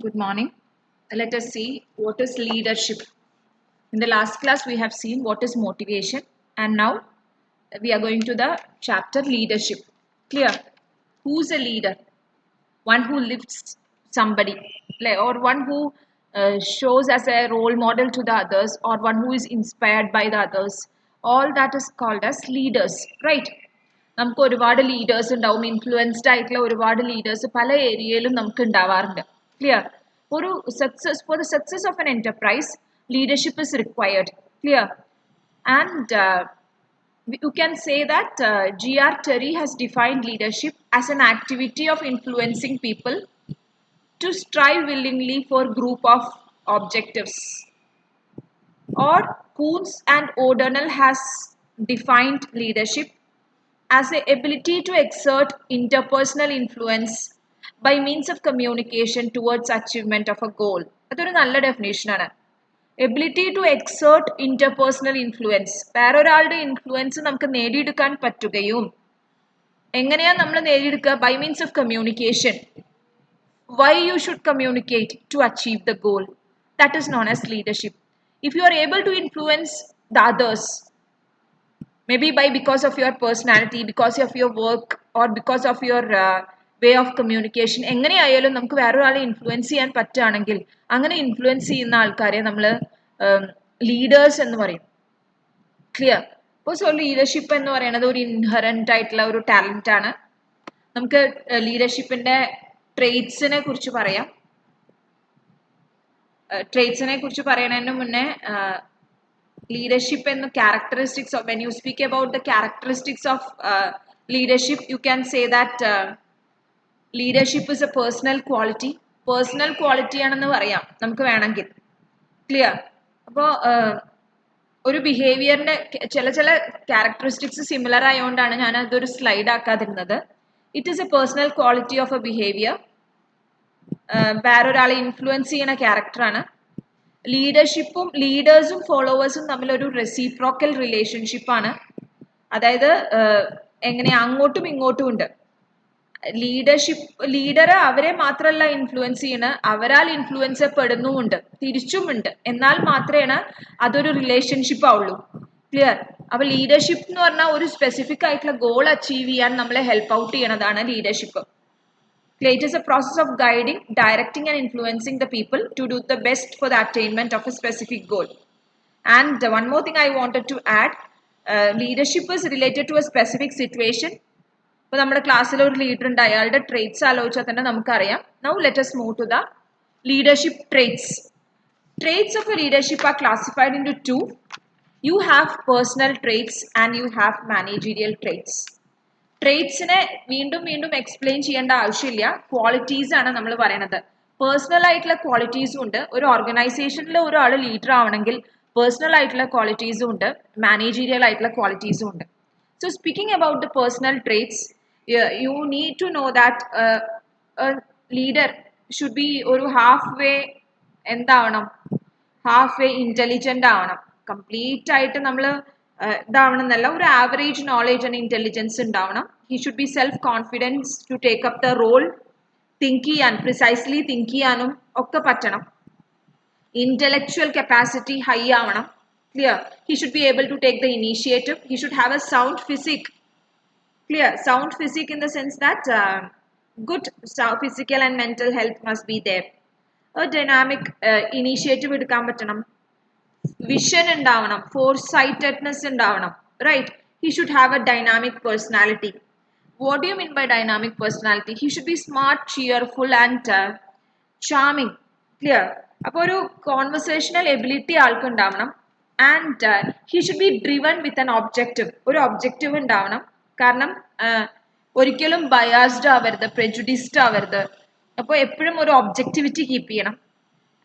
Good morning. Let us see what is leadership. In the last class, we have seen what is motivation, and now we are going to the chapter leadership. Clear? Who's a leader? One who lifts somebody, or one who shows as a role model to the others, or one who is inspired by the others. All that is called as leaders, right? നമുക്ക് ഒരുപാട് leaders ഉണ്ടാവും, influenced ആയിട്ടുള്ള ഒരുപാട് leaders പല ഏരിയയിലും നമുക്ക് ഉണ്ടാവാറുണ്ട്. Clear? ഒരു success for the success of N enterprise leadership is required. Clear? And you can say that G.R. Terry has defined leadership as an activity of influencing people to strive willingly for group of objectives. Or Kuntz and O'Donnell has defined leadership as the ability to exert interpersonal influence by means of communication towards achievement of a goal. അതൊരു നല്ല ഡെഫിനേഷനാണ്. Ability to exert interpersonal influence, വേറൊരാളുടെ influence നമുക്ക് നേടിയെടുക്കാൻ പറ്റുകയും എങ്ങനെയാണ് നമ്മൾ നേടിയെടുക്കുക? By means of communication. Why you should communicate to achieve the goal, that is known as leadership. If you are able to influence the others, maybe because of your personality, because of your work, or because of your way of communication, എങ്ങനെയായാലും നമുക്ക് വേറൊരാളെ influence ചെയ്യാൻ പറ്റുകയാണെങ്കിൽ അങ്ങനെ influence ചെയ്യുന്ന ആൾക്കാരെ നമ്മൾ leaders എന്ന് പറയും. ക്ലിയർ? അപ്പോൾ സോ ലീഡർഷിപ്പ് എന്ന് പറയുന്നത് ഒരു ഇൻഹറന്റ് ആയിട്ടുള്ള ഒരു ടാലന്റ് ആണ്. നമുക്ക് ലീഡർഷിപ്പിന്റെ ട്രേറ്റ്സിനെ കുറിച്ച് പറയാം. ട്രേറ്റ്സിനെ കുറിച്ച് പറയുന്നതിന് മുന്നേ leadership and the characteristics of, when you speak about the characteristics of leadership, you can say that leadership is a personal quality. Personal quality ആണെന്ന് പറയാം നമുക്ക് വേണമെങ്കിൽ. ക്ലിയർ? അപ്പോൾ ഒരു ബിഹേവിയറിന്റെ ചില ക്യാരക്ടറിസ്റ്റിക്സ് സിമിലർ ആയതുകൊണ്ടാണ് ഞാൻ അതൊരു സ്ലൈഡ് ആക്കാതിരുന്നത്. It is a personal quality of a behaviour. വേറൊരാളെ ഇൻഫ്ലുവൻസ് ചെയ്യുന്ന ക്യാരക്ടറാണ്. ലീഡർഷിപ്പും ലീഡേഴ്സും ഫോളോവേഴ്സും തമ്മിലൊരു റെസിപ്രോക്കൽ റിലേഷൻഷിപ്പാണ്. അതായത് എങ്ങനെ അങ്ങോട്ടും ഇങ്ങോട്ടും ഉണ്ട്. ലീഡർ അവരെ മാത്രമല്ല ഇൻഫ്ലുവൻസ് ചെയ്യണ, അവരാൽ ഇൻഫ്ലുവൻസ് പെടുന്നുമുണ്ട്, തിരിച്ചുമുണ്ട്. എന്നാൽ മാത്രമേ അതൊരു റിലേഷൻഷിപ്പ് ആവുള്ളൂ. ക്ലിയർ? അപ്പൊ ലീഡർഷിപ്പ് എന്ന് പറഞ്ഞാൽ ഒരു സ്പെസിഫിക് ആയിട്ടുള്ള ഗോൾ അച്ചീവ് ചെയ്യാൻ നമ്മളെ ഹെൽപ്പ് ഔട്ട് ചെയ്യണതാണ് leadership. It is a process of guiding, directing and influencing the people to do the best for the attainment of a specific goal. And one more thing I wanted to add, leadership is related to a specific situation. ഇപ്പോൾ നമ്മുടെ ക്ലാസ്സിൽ ഒരു leader ഉണ്ട്, അയാളുടെ traits ആലോചിച്ചാൽ തന്നെ നമുക്കറിയാം. Now let us move to the leadership traits. Traits of a leadership are classified into two. You have personal traits and you have managerial traits. ട്രേറ്റ്സിനെ വീണ്ടും എക്സ്പ്ലെയിൻ ചെയ്യേണ്ട ആവശ്യമില്ല. ക്വാളിറ്റീസ് ആണ് നമ്മൾ പറയുന്നത്. പേഴ്സണൽ ആയിട്ടുള്ള ക്വാളിറ്റീസും ഉണ്ട്. ഒരു ഓർഗനൈസേഷനിൽ ഒരാൾ ലീഡർ ആവണമെങ്കിൽ പേഴ്സണൽ ആയിട്ടുള്ള ക്വാളിറ്റീസും ഉണ്ട്, മാനേജീരിയൽ ആയിട്ടുള്ള ക്വാളിറ്റീസും ഉണ്ട്. So speaking about the personal traits, you need to know that leader should be ഒരു ഹാഫ് വേ എന്താവണം? ഹാഫ് വേ ഇന്റലിജന്റ് ആവണം. കംപ്ലീറ്റ് ആയിട്ട് നമ്മൾ ഇതാവണം എന്നല്ല, ഒരു ആവറേജ് നോളേജ് ആൻഡ് ഇന്റലിജൻസ് ഉണ്ടാവണം. He should be self confidence to take up the role. Think ചെയ്യാൻ, പ്രിസൈസ്ലി തിങ്ക് ചെയ്യാനും ഒക്കെ പറ്റണം. ഇന്റലക്ച്വൽ കപ്പാസിറ്റി ഹൈ ആവണം. Clear? He should be able to take the initiative. He should have A sound physique. Clear? Sound physique in the sense that good physical and mental health must be there. A dynamic initiative എടുക്കാൻ പറ്റണം. Vision ഉണ്ടാവണം, foresightedness ഉണ്ടാവണം. Right? He should have a dynamic personality. What do you mean by dynamic personality? He should be smart, cheerful and charming. Clear? അപ്പോൾ ഒരു conversational ability ആൾക്ക് ഉണ്ടാവണം. And he should be driven with an objective. ഒരു objective ഉണ്ടാവണം. കാരണം ഒരിക്കലും biased ആവരുത്, പ്രെജുഡിസ്ഡ് ആവരുത്. അപ്പോൾ എപ്പോഴും ഒരു ഒബ്ജക്റ്റിവിറ്റി കീപ്പ് ചെയ്യണം.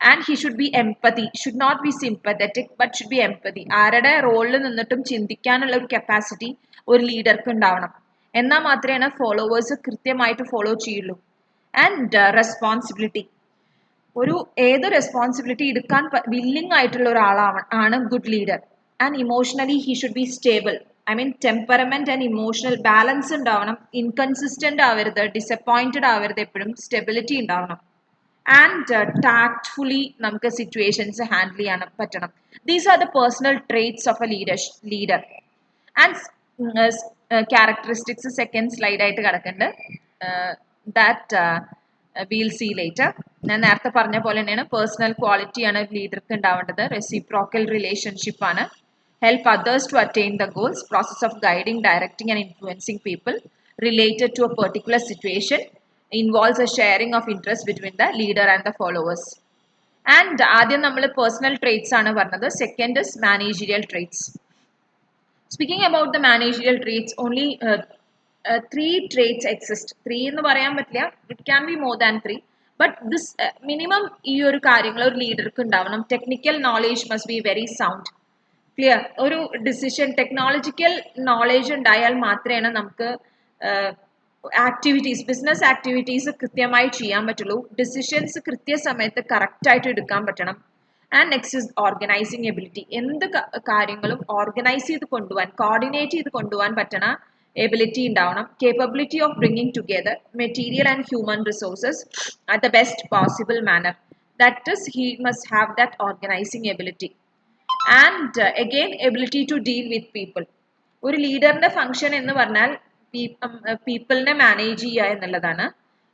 And he should be empathy. Should not be sympathetic but should be empathy. ആരുടെ റോളിൽ നിന്നിട്ടും ചിന്തിക്കാനുള്ള ഒരു കപ്പാസിറ്റി ഒരു ലീഡർക്ക് ഉണ്ടാവണം. എന്നാൽ മാത്രമേ ഫോളോവേഴ്സ് കൃത്യമായിട്ട് ഫോളോ ചെയ്യുള്ളൂ. And responsibility. ഒരു ഏത് റെസ്പോൺസിബിലിറ്റി എടുക്കാൻ വില്ലിംഗ് ആയിട്ടുള്ള ഒരാളാണ് good leader. And emotionally he should be stable. I mean temperament and emotional balance ഉണ്ടാവണം. ഇൻകൺസിസ്റ്റന്റ് ആവരുത്, ഡിസപ്പോയിന്റഡ് ആവരുത്, എപ്പോഴും സ്റ്റെബിലിറ്റി ഉണ്ടാവണം. and tactfully നമുക്ക് സിറ്റുവേഷൻസ് ഹാൻഡിൽ ചെയ്യാൻ പറ്റണം. These are the personal traits of a leader. And characteristics second slide ആയിട്ട് കിടക്കുന്നുണ്ട്. That we'll see later. ഞാൻ നേരത്തെ പറഞ്ഞ പോലെ തന്നെയാണ് പേഴ്സണൽ ക്വാളിറ്റിയാണ് ലീഡർക്ക് ഉണ്ടാവേണ്ടത്. റെസിപ്രോക്കൽ റിലേഷൻഷിപ്പ് ആണ്. Help others to attain the goals, process of guiding, directing and influencing people related to a particular situation involves a sharing of interest between the leader and the followers. And ആദ്യം നമ്മൾ personal traits ആണ് പറഞ്ഞത്. Second is managerial traits. Speaking about the managerial traits, only 3 traits exist. 3 എന്ന് പറയാൻ പറ്റില്ല, it can be more than 3. But this minimum ഈ ഒരു കാര്യങ്ങൾ ഒരു ലീഡർക്ക് ഉണ്ടാവണം. Technical knowledge must be very sound. Clear. ഒരു ഡിസിഷൻ ടെക്നോളജിക്കൽ നോളേജ് ഉണ്ടായാൽ മാത്രമേ നമുക്ക് ആക്ടിവിറ്റീസ് ബിസിനസ് ആക്ടിവിറ്റീസ് കൃത്യമായി ചെയ്യാൻ പറ്റുള്ളൂ. ഡിസിഷൻസ് കൃത്യസമയത്ത് കറക്റ്റായിട്ട് എടുക്കാൻ പറ്റണം. And next is organising ability. എന്ത് കാര്യങ്ങളും ഓർഗനൈസ് ചെയ്ത് കൊണ്ടുപോകാൻ കോർഡിനേറ്റ് ചെയ്ത് കൊണ്ടുപോകാൻ പറ്റണ എബിലിറ്റി ഉണ്ടാവണം. Capability of bringing together material and human resources at the best possible manner. That is he must have that organising ability. And again ability to deal with people. ഒരു ലീഡറിന്റെ function എന്ന് പറഞ്ഞാൽ പീപ്പിളിനെ manage ചെയ്യുക എന്നുള്ളതാണ്.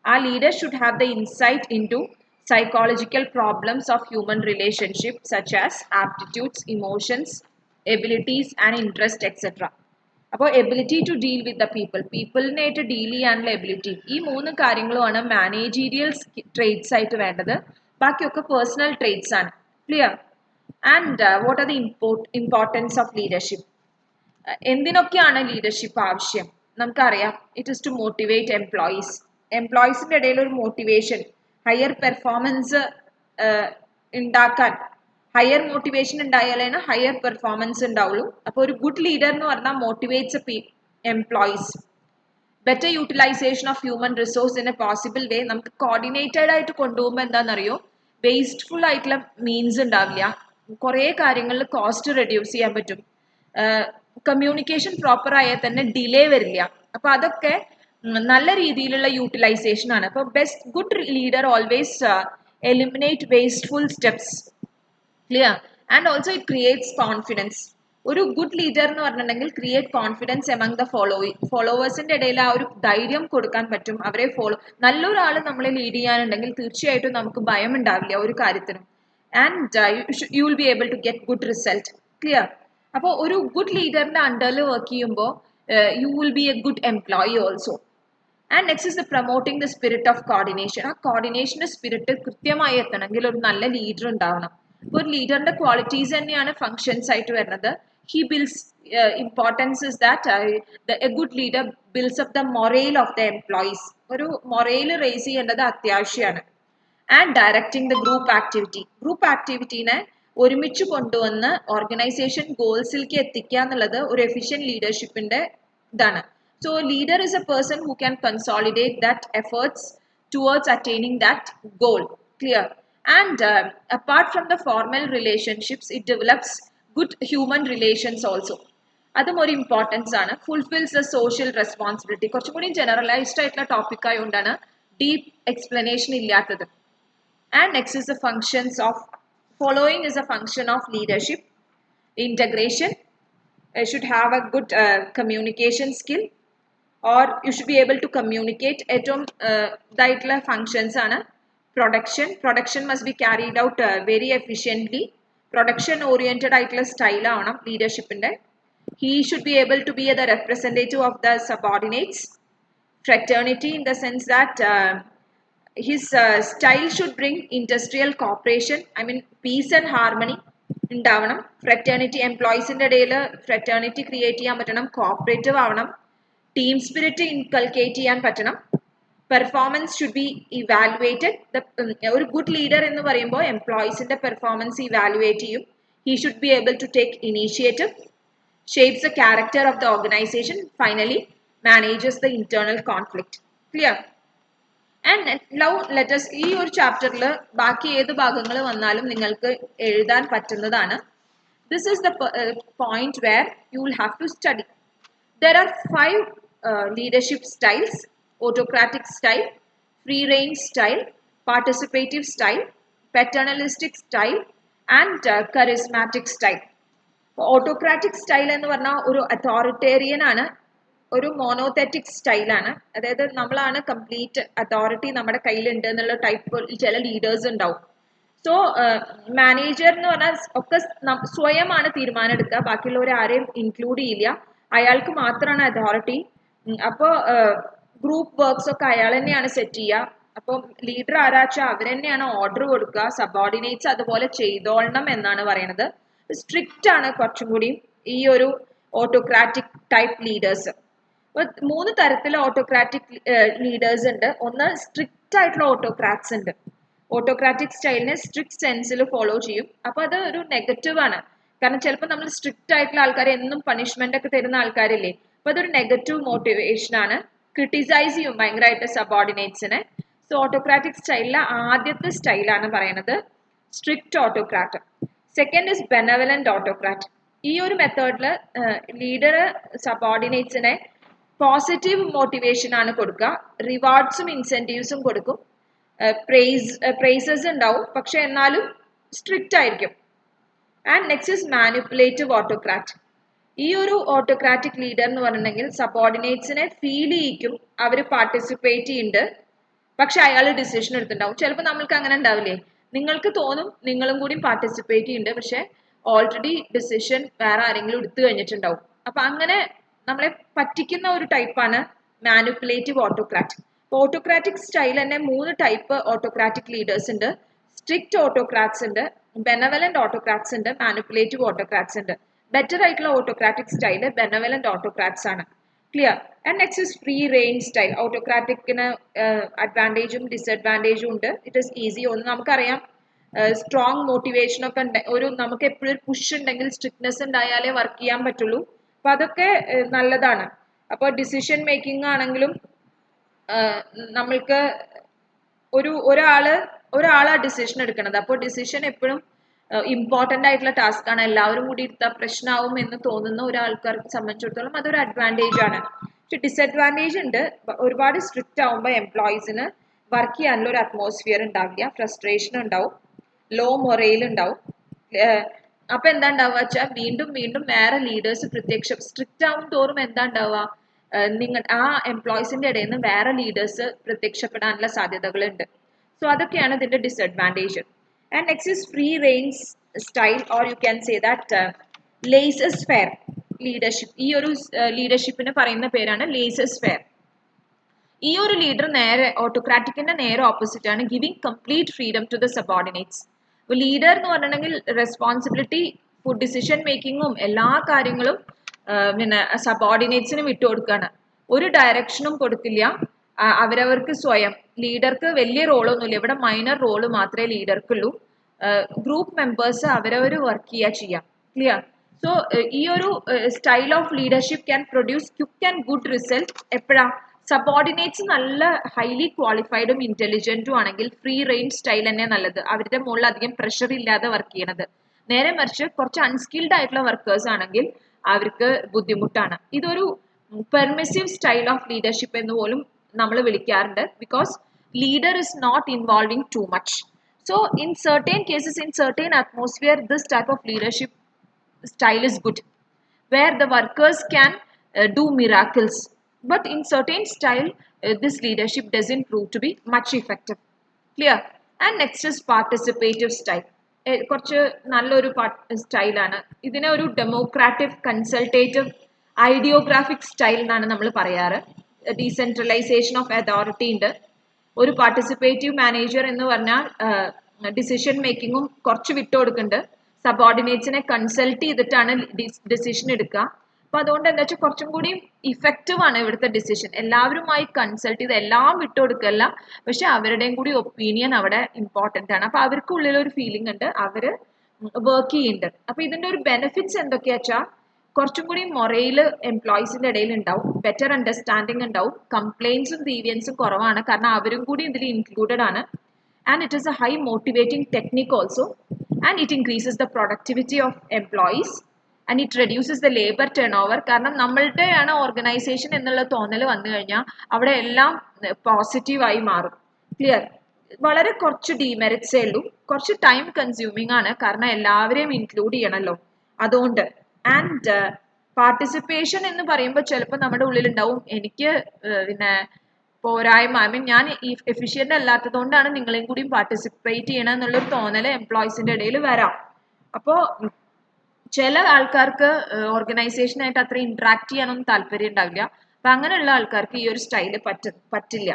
ആ leader should have the insight into psychological problems of human relationship such as aptitudes, emotions, abilities and interest etc. അപ്പോൾ ability to deal with the പീപ്പിളിനായിട്ട് deal ചെയ്യാനുള്ള എബിലിറ്റി, ഈ 3 കാര്യങ്ങളുമാണ് മാനേജീരിയൽ ട്രേറ്റ്സ് ആയിട്ട് വേണ്ടത്. ബാക്കിയൊക്കെ പേഴ്സണൽ ട്രേറ്റ്സ് ആണ്. Clear. And what are the importance of leadership? എന്തിനൊക്കെയാണ് ലീഡർഷിപ്പ് ആവശ്യം? നമുക്കറിയാം, it is to motivate employees. എംപ്ലോയീസിൻ്റെ ഇടയിൽ ഒരു മോട്ടിവേഷൻ, ഹയർ പെർഫോമൻസ് ഉണ്ടാക്കാൻ, ഹയർ മോട്ടിവേഷൻ ഉണ്ടായാലാണ് ഹയർ പെർഫോമൻസ് ഉണ്ടാവുള്ളൂ. അപ്പോൾ ഒരു ഗുഡ് ലീഡർ എന്ന് പറഞ്ഞാൽ motivates employees. Better utilisation of human resource in a possible വേ. നമുക്ക് കോർഡിനേറ്റഡ് ആയിട്ട് കൊണ്ടുപോകുമ്പോൾ എന്താണെന്നറിയോ, വേസ്റ്റ്ഫുൾ ആയിട്ടുള്ള മീൻസ് ഉണ്ടാവില്ല. കുറേ കാര്യങ്ങളിൽ കോസ്റ്റ് റെഡ്യൂസ് ചെയ്യാൻ പറ്റും. കമ്മ്യൂണിക്കേഷൻ പ്രോപ്പർ ആയാൽ തന്നെ ഡിലേ വരില്ല. അപ്പോൾ അതൊക്കെ നല്ല രീതിയിലുള്ള യൂട്ടിലൈസേഷൻ ആണ്. അപ്പോൾ best good leader always eliminate wasteful steps. Clear. And also it creates confidence. ഒരു ഗുഡ് ലീഡർ എന്ന് പറഞ്ഞിട്ടുണ്ടെങ്കിൽ ക്രിയേറ്റ് കോൺഫിഡൻസ് എമംഗ് ദ ഫോളോവേഴ്സിന്റെ ഇടയിൽ ആ ഒരു ധൈര്യം കൊടുക്കാൻ പറ്റും. അവരെ നല്ലൊരാൾ നമ്മളെ ലീഡ് ചെയ്യാനുണ്ടെങ്കിൽ തീർച്ചയായിട്ടും നമുക്ക് ഭയം ഉണ്ടാവില്ല ഒരു കാര്യത്തിനും. And you will be able to get good result. Clear. അപ്പോൾ ഒരു ഗുഡ് ലീഡറിന്റെ അണ്ടറിൽ വർക്ക് ചെയ്യുമ്പോൾ you will be a good employee also. And next is the promoting the spirit of coordination. ആ കോർഡിനേഷന്റെ സ്പിരിറ്റ് കൃത്യമായി എത്തണമെങ്കിൽ ഒരു നല്ല ലീഡർ ഉണ്ടാവണം. ഇപ്പോൾ ഒരു ലീഡറിന്റെ ക്വാളിറ്റീസ് തന്നെയാണ് ഫങ്ഷൻസ് ആയിട്ട് വരുന്നത്. He builds importance is that a good leader builds up the morale of the employees. ഒരു മൊറേൽ റേസ് ചെയ്യേണ്ടത് അത്യാവശ്യമാണ്. And directing the group activity. Group ആക്ടിവിറ്റീനെ ഒരുമിച്ച് കൊണ്ടുവന്ന് ഓർഗനൈസേഷൻ ഗോൾസിലേക്ക് എത്തിക്കുക എന്നുള്ളത് ഒരു എഫിഷ്യൻറ്റ് ലീഡർഷിപ്പിന്റെ ഇതാണ്. So a leader is a person who can consolidate that efforts towards attaining that goal. Clear. And apart from the formal relationships, it develops good human relations also. അതും ഒരു importance ആണ്. Fulfils the social responsibility. കുറച്ചും കൂടി generalised ആയിട്ടുള്ള topic ആയതുകൊണ്ടാണ് deep explanation ഇല്ലാത്തത്. And next is the functions of following is A function of leadership. Integration, should have a good communication skill, or you should be able to communicate. ഏറ്റവും ഇതായിട്ടുള്ള functions ആണ് production must be carried out very efficiently. Production oriented ആയിട്ടുള്ള style ആവണം ലീഡർഷിപ്പിന്റെ. he should be able to be the representative of the subordinates. Fraternity in the sense that his style should bring industrial cooperation, I mean peace and harmony ഉണ്ടാവണം. Fraternity, എംപ്ലോയീസിന്റെ ഇടയിൽ fraternity create ചെയ്യാൻ പറ്റണം. Cooperative ആവണം. Team spirit inculcate ചെയ്യാൻ പറ്റണം. Performance should be evaluated. ഒരു good leader എന്ന് പറയുമ്പോൾ എംപ്ലോയീസിന്റെ പെർഫോമൻസ് ഇവാലുവേറ്റ് ചെയ്യും. He should be able to take initiative. Shapes the character of the organisation. Finally manages the internal conflict. Clear. And now let us ഈ ഒരു ചാപ്റ്ററിൽ ബാക്കി ഏത് ഭാഗങ്ങൾ വന്നാലും നിങ്ങൾക്ക് എഴുതാൻ പറ്റുന്നതാണ്. This is the point where you will have to study. There are 5 leadership styles: autocratic style, free range style, participative style, paternalistic style and charismatic style. Autocratic style എന്ന് പറഞ്ഞാൽ ഒരു അതോറിറ്റേറിയൻ ആണ്, ഒരു മോണോതെറ്റിക് സ്റ്റൈലാണ്. അതായത് നമ്മളാണ് കംപ്ലീറ്റ് അതോറിറ്റി നമ്മുടെ കയ്യിലുണ്ട് എന്നുള്ള ടൈപ്പ് ചില ലീഡേഴ്സ് ഉണ്ടാവും. സോ മാനേജർ എന്ന് പറഞ്ഞാൽ ഒക്കെ സ്വയമാണ് തീരുമാനം എടുക്കുക, ബാക്കിയുള്ളവർ ആരെയും ഇൻക്ലൂഡ് ചെയ്യില്ല, അയാൾക്ക് മാത്രമാണ് അതോറിറ്റി. അപ്പോൾ ഗ്രൂപ്പ് വർക്ക്സ് ഒക്കെ അയാൾ തന്നെയാണ് സെറ്റ് ചെയ്യുക. അപ്പം ലീഡർ ആരാച്ചാൽ അവർ തന്നെയാണ് ഓർഡർ കൊടുക്കുക, സബോർഡിനേറ്റ്സ് അതുപോലെ ചെയ്തോളണം എന്നാണ് പറയുന്നത്. സ്ട്രിക്റ്റ് ആണ് കുറച്ചും കൂടി ഈ ഒരു ഓട്ടോക്രാറ്റിക് ടൈപ്പ് ലീഡേഴ്സ്. മൂന്ന് തരത്തിലെ ഓട്ടോക്രാറ്റിക് ലീഡേഴ്സ് ഉണ്ട്. ഒന്ന് സ്ട്രിക്റ്റ് ആയിട്ടുള്ള ഓട്ടോക്രാറ്റ്സ് ഉണ്ട്. ഓട്ടോക്രാറ്റിക് സ്റ്റൈലിനെ സ്ട്രിക്റ്റ് സെൻസിൽ ഫോളോ ചെയ്യും. അപ്പൊ അത് ഒരു നെഗറ്റീവ് ആണ്, കാരണം ചിലപ്പോൾ നമ്മൾ സ്ട്രിക്റ്റ് ആയിട്ടുള്ള ആൾക്കാരെ എന്നും പണിഷ്മെന്റ് ഒക്കെ തരുന്ന ആൾക്കാരില്ലേ, അപ്പൊ അതൊരു നെഗറ്റീവ് മോട്ടിവേഷൻ ആണ്. ക്രിട്ടിസൈസ് ചെയ്യും ഭയങ്കരമായിട്ട് സബോർഡിനേറ്റ്സിനെ. സോ ഓട്ടോക്രാറ്റിക് സ്റ്റൈലിലെ ആദ്യത്തെ സ്റ്റൈലാണ് പറയുന്നത് strict autocrat. Second is benevolent autocrat. ഈ ഒരു മെത്തേഡിൽ ലീഡർ സബോർഡിനേറ്റ്സിനെ പോസിറ്റീവ് മോട്ടിവേഷൻ ആണ് കൊടുക്കുക, റിവാർഡ്സും ഇൻസെന്റീവ്സും കൊടുക്കും, പ്രൈസസ് ഉണ്ടാവും, പക്ഷെ എന്നാലും സ്ട്രിക്റ്റ് ആയിരിക്കും. And next is manipulative autocrat. ഈ ഒരു ഓട്ടോക്രാറ്റിക് ലീഡർ എന്ന് പറഞ്ഞിട്ടുണ്ടെങ്കിൽ സബോർഡിനേറ്റ്സിനെ ഫീൽ ചെയ്യിക്കും അവർ പാർട്ടിസിപ്പേറ്റ് ചെയ്യുന്നുണ്ട്, പക്ഷെ അയാൾ ഡിസിഷൻ എടുത്തിട്ടുണ്ടാവും. ചിലപ്പോൾ നമ്മൾക്ക് അങ്ങനെ ഉണ്ടാവില്ലേ, നിങ്ങൾക്ക് തോന്നും നിങ്ങളും കൂടി പാർട്ടിസിപ്പേറ്റ് ചെയ്യുന്നുണ്ട്, പക്ഷെ ഓൾറെഡി ഡിസിഷൻ വേറെ ആരെങ്കിലും എടുത്തു കഴിഞ്ഞിട്ടുണ്ടാവും. അപ്പൊ അങ്ങനെ നമ്മളെ പറ്റിക്കുന്ന ഒരു ടൈപ്പാണ് മാനിപ്പുലേറ്റീവ് ഓട്ടോക്രാറ്റ്. ഓട്ടോക്രാറ്റിക് സ്റ്റൈൽ തന്നെ മൂന്ന് ടൈപ്പ് ഓട്ടോക്രാറ്റിക് ലീഡേഴ്സ് ഉണ്ട്. സ്ട്രിക്റ്റ് ഓട്ടോക്രാറ്റ്സ് ഉണ്ട്, ബെനവലന്റ് ഓട്ടോക്രാറ്റ്സ് ഉണ്ട്, മാനിപ്പുലേറ്റീവ് ഓട്ടോക്രാറ്റ്സ് ഉണ്ട്. ബെറ്റർ ആയിട്ടുള്ള ഓട്ടോക്രാറ്റിക് സ്റ്റൈല് ബെനവലന്റ് ഓട്ടോക്രാറ്റ്സ് ആണ്. Clear? And next is free range style. ഓട്ടോക്രാറ്റിക്കിന് അഡ്വാൻറ്റേജും ഡിസഡ്വാൻറ്റേജും ഉണ്ട്. It is easy. ഒന്ന് നമുക്കറിയാം, സ്ട്രോങ് മോട്ടിവേഷൻ ഒക്കെ ഉണ്ട്, ഒരു നമുക്ക് എപ്പോഴും ഒരു പുഷ് ഉണ്ടെങ്കിൽ സ്ട്രിക്ട്നെസ് ഉണ്ടായാലേ വർക്ക് ചെയ്യാൻ പറ്റുള്ളൂ. അപ്പൊ അതൊക്കെ നല്ലതാണ്. അപ്പോൾ ഡിസിഷൻ മേക്കിംഗ് ആണെങ്കിലും നമ്മൾക്ക് ഒരാളാ ഡിസിഷൻ എടുക്കുന്നത്. അപ്പോൾ ഡിസിഷൻ എപ്പോഴും ഇമ്പോർട്ടൻ്റ് ആയിട്ടുള്ള ടാസ്ക് ആണ്. എല്ലാവരും കൂടി എടുത്താൽ പ്രശ്നമാവും എന്ന് തോന്നുന്ന ഒരാൾക്കാർക്ക് സംബന്ധിച്ചിടത്തോളം അതൊരു അഡ്വാൻറ്റേജ് ആണ്. പക്ഷെ ഡിസഡ്വാൻറ്റേജ് ഉണ്ട്. ഒരുപാട് സ്ട്രിക്റ്റ് ആവുമ്പോൾ എംപ്ലോയീസിന് വർക്ക് ചെയ്യാനുള്ള ഒരു അറ്റ്മോസ്ഫിയർ ഉണ്ടാവില്ല, ഫ്രസ്ട്രേഷൻ ഉണ്ടാവും, ലോ മൊറയിൽ ഉണ്ടാവും. അപ്പൊ എന്താ ഉണ്ടാവുക വെച്ചാൽ വീണ്ടും വീണ്ടും വേറെ ലീഡേഴ്സ് സ്ട്രിക്റ്റ് ആവും തോറും എന്താ ഉണ്ടാവുക, നിങ്ങൾ ആ എംപ്ലോയീസിന്റെ ഇടയിൽ നിന്ന് വേറെ ലീഡേഴ്സ് പ്രത്യക്ഷപ്പെടാനുള്ള സാധ്യതകളുണ്ട്. സോ അതൊക്കെയാണ് ഇതിന്റെ disadvantage. And next is free range style, or you can say that laces fair leadership. ഈ ഒരു ലീഡർഷിപ്പിന് പറയുന്ന പേരാണ് ലേസസ് ഫെയർ. ഈ ഒരു ലീഡർ നേരെ ഓട്ടോക്രാറ്റിക്കിന്റെ നേരെ ഓപ്പോസിറ്റ് ആണ്, giving complete freedom to the subordinates. അപ്പോൾ ലീഡർ എന്ന് പറഞ്ഞിട്ടുണ്ടെങ്കിൽ റെസ്പോൺസിബിലിറ്റി ഫുഡ് ഡിസിഷൻ മേക്കിങ്ങും എല്ലാ കാര്യങ്ങളും പിന്നെ സബോർഡിനേറ്റ്സിന് വിട്ടുകൊടുക്കുകയാണ്. ഒരു ഡയറക്ഷനും കൊടുക്കില്ല, അവരവർക്ക് സ്വയം. ലീഡർക്ക് വലിയ റോളൊന്നുമില്ല, ഇവിടെ മൈനർ റോള് മാത്രമേ ലീഡർക്കുള്ളൂ. ഗ്രൂപ്പ് മെമ്പേഴ്സ് അവരവർ വർക്ക് ചെയ്യാം. ക്ലിയർ? സോ ഈ ഒരു style of leadership can produce quick and good result. എപ്പോഴാ സബോർഡിനേറ്റ്സ് നല്ല ഹൈലി ക്വാളിഫൈഡും ഇന്റലിജന്റും ആണെങ്കിൽ ഫ്രീ റേഞ്ച് സ്റ്റൈൽ തന്നെ നല്ലത്. അവരുടെ മുകളിൽ അധികം പ്രഷർ ഇല്ലാതെ വർക്ക് ചെയ്യണത്. നേരെ മറിച്ച് കുറച്ച് അൺസ്കിൽഡ് ആയിട്ടുള്ള വർക്കേഴ്സ് ആണെങ്കിൽ അവർക്ക് ബുദ്ധിമുട്ടാണ്. ഇതൊരു പെർമിസീവ് സ്റ്റൈൽ ഓഫ് ലീഡർഷിപ്പ് എന്ന് പോലും നമ്മൾ വിളിക്കാറുണ്ട്, because leader is not involving too much. So in certain cases, in certain atmosphere, this type of leadership style is good, where the workers can do miracles. But in certain style, this leadership doesn't prove to be much effective. Clear? And next is participative style. കുറച്ച് നല്ലൊരു സ്റ്റൈലാണ്. ഇതിനെ ഒരു democratic consultative ഐഡിയോഗ്രാഫിക് style എന്നാണ് നമ്മൾ പറയാറ്. Decentralisation of authority ഉണ്ട്. ഒരു പാർട്ടിസിപ്പേറ്റീവ് മാനേജർ എന്ന് പറഞ്ഞാൽ ഡിസിഷൻ മേക്കിങ്ങും കുറച്ച് വിട്ടുകൊടുക്കുന്നുണ്ട്, സബോർഡിനേറ്റ്സിനെ കൺസൾട്ട് ചെയ്തിട്ടാണ് ഡിസിഷൻ എടുക്കുക. അപ്പൊ അതുകൊണ്ട് എന്താ വെച്ചാൽ കുറച്ചും കൂടി ഇഫക്റ്റീവ് ആണ് ഇവിടുത്തെ ഡിസിഷൻ. എല്ലാവരുമായി കൺസൾട്ട് ചെയ്ത് എല്ലാം വിട്ടുകൊടുക്കല്ല, പക്ഷെ അവരുടെയും കൂടി ഒപ്പീനിയൻ അവിടെ ഇമ്പോർട്ടൻ്റ് ആണ്. അപ്പൊ അവർക്കുള്ളിൽ ഒരു ഫീലിംഗ് ഉണ്ട്, അവര് വർക്ക് ചെയ്യുന്നുണ്ട്. അപ്പൊ ഇതിന്റെ ഒരു ബെനിഫിറ്റ്സ് എന്തൊക്കെയാ വെച്ചാൽ കുറച്ചും കൂടി മൊറയിൽ എംപ്ലോയീസിന്റെ ഇടയിൽ ഉണ്ടാവും, ബെറ്റർ അണ്ടർസ്റ്റാൻഡിങ് ഉണ്ടാവും, കംപ്ലൈൻസും ഡീവിയൻസും കുറവാണ്, കാരണം അവരും കൂടി ഇതിൽ ഇൻക്ലൂഡഡ് ആണ്. And it is A high motivating technique also, and it increases the productivity of employees, and it reduces the labour turn over. കാരണം നമ്മളുടെയാണ് ഓർഗനൈസേഷൻ എന്നുള്ള തോന്നൽ വന്നു കഴിഞ്ഞാൽ അവിടെ എല്ലാം പോസിറ്റീവായി മാറും. ക്ലിയർ? വളരെ കുറച്ച് ഡിമെറിറ്റ്സേ ഉള്ളൂ, കുറച്ച് ടൈം കൺസ്യൂമിങ് ആണ്, കാരണം എല്ലാവരെയും ഇൻക്ലൂഡ് ചെയ്യണമല്ലോ അതുകൊണ്ട്. ആൻഡ് പാർട്ടിസിപ്പേഷൻ എന്ന് പറയുമ്പോൾ ചിലപ്പോൾ നമ്മുടെ ഉള്ളിലുണ്ടാവും എനിക്ക് പിന്നെ പോരായ്മ, ഐ മീൻ ഞാൻ എഫിഷ്യൻ്റ് അല്ലാത്തതുകൊണ്ടാണ് നിങ്ങളെയും കൂടി പാർട്ടിസിപ്പേറ്റ് ചെയ്യണം എന്നുള്ളൊരു തോന്നൽ എംപ്ലോയീസിൻ്റെ ഇടയിൽ വരാം. അപ്പോൾ ചില ആൾക്കാർക്ക് ഓർഗനൈസേഷനായിട്ട് അത്ര ഇന്ററാക്ട് ചെയ്യാനൊന്നും താല്പര്യം ഉണ്ടാവില്ല. അപ്പം അങ്ങനെയുള്ള ആൾക്കാർക്ക് ഈ ഒരു സ്റ്റൈല് പറ്റില്ല,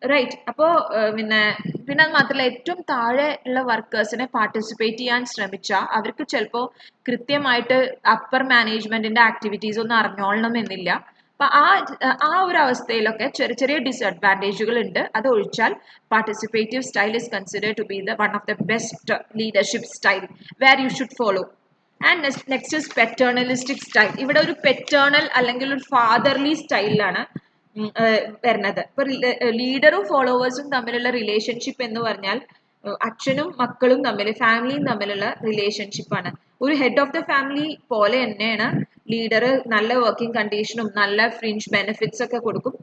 റൈറ്റ്. അപ്പോൾ പിന്നെ അത് മാത്രമല്ല, ഏറ്റവും താഴെ ഉള്ള വർക്കേഴ്സിനെ പാർട്ടിസിപ്പേറ്റ് ചെയ്യാൻ ശ്രമിച്ചാൽ അവർക്ക് ചിലപ്പോൾ കൃത്യമായിട്ട് അപ്പർ മാനേജ്മെന്റിന്റെ ആക്ടിവിറ്റീസ് ഒന്നും അറിഞ്ഞോളണം എന്നില്ല. അപ്പൊ ആ ഒരു അവസ്ഥയിലൊക്കെ ചെറിയ ചെറിയ ഡിസഡ്വാൻറ്റേജുകൾ ഉണ്ട്. അത് ഒഴിച്ചാൽ participative style is considered to be the one of the best leadership style where you should follow. And next is paternalistic style. ഇവിടെ ഒരു പെറ്റേണൽ അല്ലെങ്കിൽ ഒരു ഫാദർലി സ്റ്റൈലിലാണ് വരുന്നത്. ഇപ്പൊ ലീഡറും ഫോളോവേഴ്സും തമ്മിലുള്ള റിലേഷൻഷിപ്പ് എന്ന് പറഞ്ഞാൽ അച്ഛനും മക്കളും തമ്മിൽ, ഫാമിലിയും തമ്മിലുള്ള റിലേഷൻഷിപ്പാണ്. ഒരു ഹെഡ് ഓഫ് ദ ഫാമിലി പോലെ തന്നെയാണ് ലീഡർ. നല്ല വർക്കിംഗ് കണ്ടീഷനും നല്ല ഫ്രിഞ്ച് ബെനിഫിറ്റ്സ് ഒക്കെ കൊടുക്കും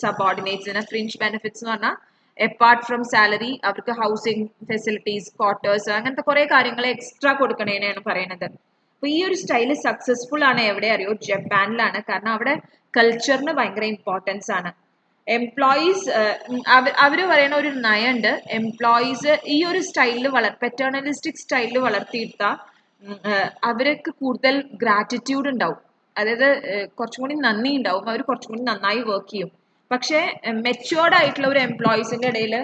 സബോർഡിനേറ്റ്സിന്. ഫ്രിഞ്ച് ബെനിഫിറ്റ്സ് എന്ന് പറഞ്ഞാൽ അപ്പാർട്ട് ഫ്രം സാലറി അവർക്ക് ഹൗസിംഗ് ഫെസിലിറ്റീസ്, ക്വാർട്ടേഴ്സ്, അങ്ങനത്തെ കുറെ കാര്യങ്ങൾ എക്സ്ട്രാ കൊടുക്കണേനാണ് പറയുന്നത്. അപ്പൊ ഈ ഒരു സ്റ്റൈല് സക്സസ്ഫുൾ ആണ് എവിടെ അറിയോ? ജപ്പാനിലാണ്. കാരണം അവിടെ കൾച്ചറിന് ഭയങ്കര ഇമ്പോർട്ടൻസ് ആണ്. എംപ്ലോയീസ് അവര് പറയുന്ന ഒരു നയമുണ്ട്, എംപ്ലോയീസ് ഈ ഒരു സ്റ്റൈലിൽ പെറ്റേണലിസ്റ്റിക് സ്റ്റൈലിൽ വളർത്തിയെടുത്താൽ അവർക്ക് കൂടുതൽ ഗ്രാറ്റിറ്റ്യൂഡ് ഉണ്ടാവും. അതായത് കുറച്ചും കൂടി നന്ദി ഉണ്ടാവും, അവർ കുറച്ചും കൂടി നന്നായി വർക്ക് ചെയ്യും. പക്ഷേ മെച്ചുവേർഡ് ആയിട്ടുള്ള ഒരു എംപ്ലോയീസിന്റെ ഇടയിൽ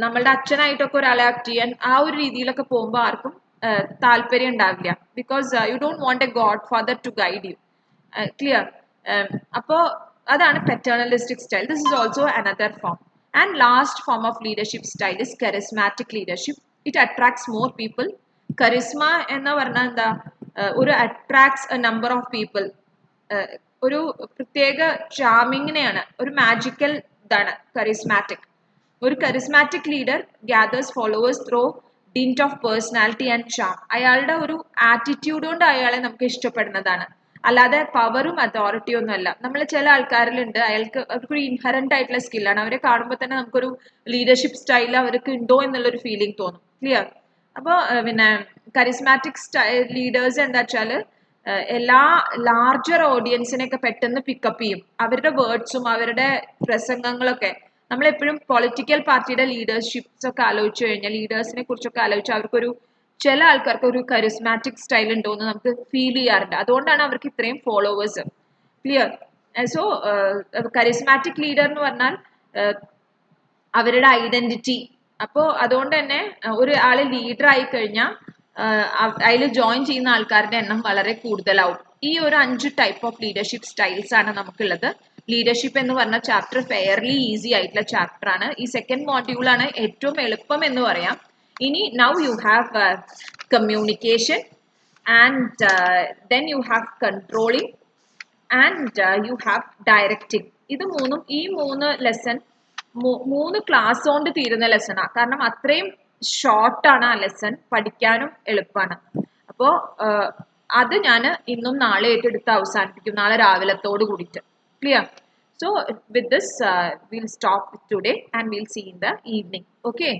നമ്മളുടെ അച്ഛനായിട്ടൊക്കെ ഒരാളെ ആക്ട് ചെയ്യാൻ ആ ഒരു രീതിയിലൊക്കെ പോകുമ്പോൾ ആർക്കും താല്പര്യം ഉണ്ടാവില്ല. Because you don't want a godfather to guide you. Clear? അപ്പോൾ അതാണ് paternalistic style. This is also another form. And last form of leadership style is charismatic leadership. It attracts more people. Charisma എന്ന് പറഞ്ഞാൽ എന്താ? ഒരു attracts a number of people. ഒരു പ്രത്യേക ചാമിങ്ങിനെയാണ്, ഒരു മാജിക്കൽ ഇതാണ് കറിസ്മാറ്റിക്. ഒരു charismatic leader gathers followers through dint of personality and charm. അയാളുടെ ഒരു ആറ്റിറ്റ്യൂഡ് കൊണ്ട് അയാളെ നമുക്ക് ഇഷ്ടപ്പെടുന്നതാണ്, അല്ലാതെ പവറും അതോറിറ്റിയും ഒന്നും അല്ല. നമ്മൾ ചില ആൾക്കാരിലുണ്ട്, അവർക്കൊരു ഇൻഹറന്റ് ആയിട്ടുള്ള സ്കില്ലാണ്, അവരെ കാണുമ്പോൾ തന്നെ നമുക്കൊരു ലീഡർഷിപ്പ് സ്റ്റൈൽ അവർക്ക് ഉണ്ടോ എന്നുള്ളൊരു ഫീലിംഗ് തോന്നും. ക്ലിയർ? അപ്പോൾ കരിസ്മാറ്റിക് ലീഡേഴ്സ് എന്താ വെച്ചാൽ എല്ലാ ലാർജർ ഓഡിയൻസിനെയൊക്കെ പെട്ടെന്ന് പിക്കപ്പ് ചെയ്യും. അവരുടെ വേർഡ്സും അവരുടെ പ്രസംഗങ്ങളൊക്കെ, നമ്മളെപ്പോഴും പൊളിറ്റിക്കൽ പാർട്ടിയുടെ ലീഡർഷിപ്സ് ഒക്കെ ആലോചിച്ചു കഴിഞ്ഞാൽ, ലീഡേഴ്സിനെ കുറിച്ചൊക്കെ ആലോചിച്ചാൽ അവർക്കൊരു ചില ആൾക്കാർക്ക് ഒരു കരിസ്മാറ്റിക് സ്റ്റൈൽ ഉണ്ടോ എന്ന് നമുക്ക് ഫീൽ ചെയ്യാറുണ്ട്. അതുകൊണ്ടാണ് അവർക്ക് ഇത്രയും followers. Clear? So charismatic leader എന്ന് പറഞ്ഞാൽ അവരുടെ ഐഡന്റിറ്റി. അപ്പോൾ അതുകൊണ്ട് തന്നെ ഒരു ആള് ലീഡർ ആയി കഴിഞ്ഞാൽ അതിൽ ജോയിൻ ചെയ്യുന്ന ആൾക്കാരുടെ എണ്ണം വളരെ കൂടുതലാവും. ഈ ഒരു 5 ടൈപ്പ് ഓഫ് ലീഡർഷിപ്പ് സ്റ്റൈൽസ് ആണ് നമുക്കുള്ളത്. ലീഡർഷിപ്പ് എന്ന് പറഞ്ഞ ചാപ്റ്റർ ഫെയർലി ഈസി ആയിട്ടുള്ള ചാപ്റ്റർ ആണ്. ഈ സെക്കൻഡ് മോഡ്യൂൾ ആണ് ഏറ്റവും എളുപ്പം എന്ന് പറയാം. ഇനി now you have communication and then you have controlling and you have directing. ഇത് മൂന്നും, ഈ 3 ലെസൺ 3 ക്ലാസ് കൊണ്ട് തീരുന്ന ലെസണാണ്. കാരണം അത്രയും ഷോർട്ടാണ് ആ ലെസൺ, പഠിക്കാനും എളുപ്പമാണ്. അപ്പോൾ അത് ഞാൻ ഇന്നും നാളെ ഏറ്റെടുത്ത് അവസാനിപ്പിക്കും, നാളെ രാവിലത്തോട് കൂടിയിട്ട്. Clear? So with this we'll stop today and we'll see in the evening. Okay.